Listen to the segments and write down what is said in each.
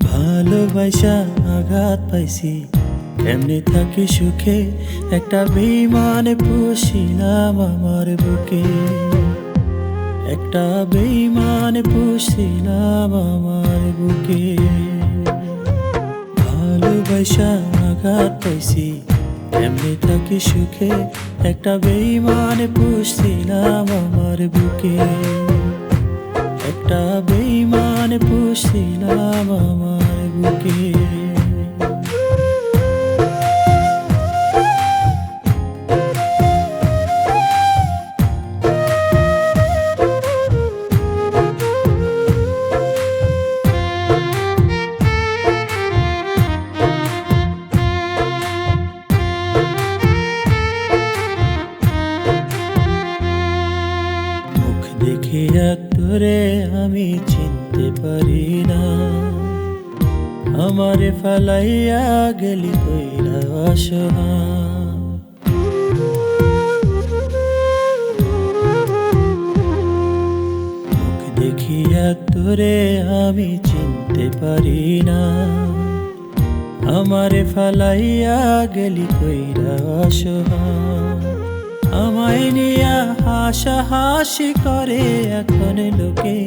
ভালোবাসা আঘাত পাইছি, কেমনে থাকি সুখে, একটা বেইমানে পুষিলাম আমার বুকে, একটা বেইমানে পুষিলাম আমার বুকে। ভালোবাসা আঘাত পাইছি, কেমনে থাকি সুখে, একটা বেইমানে পুষিলাম আমার বুকে, একটা বেইমানে পুষিলাম আমার বুকে। মুখ দেখিয়া তোরে আমি চিনতে পারি না, আমারে ফালাইয়া গেলি কইরা আসনা। মুখ দেখিয়া তোরে আমি চিনতে পারি না, আমারে ফালাইয়া গেলি কইরা আসনা। আমায় নিয়া হাসাহাসি করে এখন লোকে,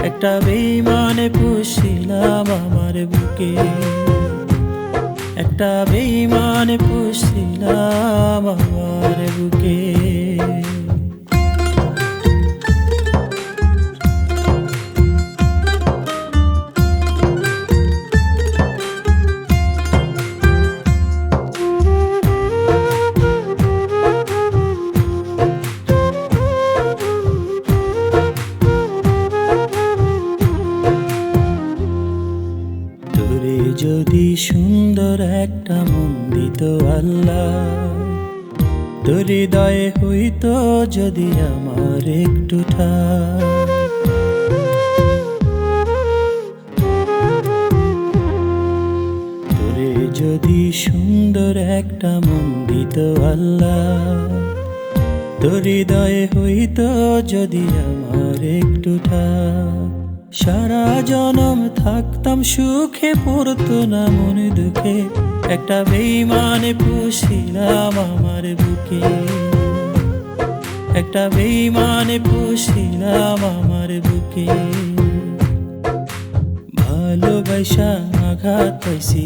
একটা বেইমানে পুষিলাম আমার বুকে, একটা বেইমানে পুষিলাম আমার বুকে। তোরে যদি সুন্দর একটা মন দিত আল্লাহ, তোর হৃদয়ে হইতো যদি আমার একটু ঠাঁই। তোরে যদি সুন্দর একটা মন দিত আল্লাহ, তোর হৃদয়ে হইতো যদি আমার একটু ঠাঁই। সারা জনম থাকতাম সুখে, পড়তো না মন দুঃখে, একটা বেইমানে পুষিলাম আমার বুকে, একটা বেইমানে পুষিলাম আমার বুকে। ভালোবাসা আঘাত পাইছি,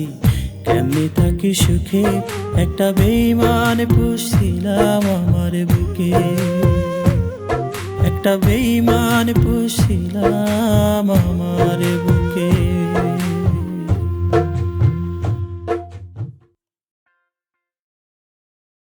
কেমনে থাকি সুখে, একটা বেইমানে পুষিলাম আমার বুকে, একটা বেইমানে পুষিলাম আমার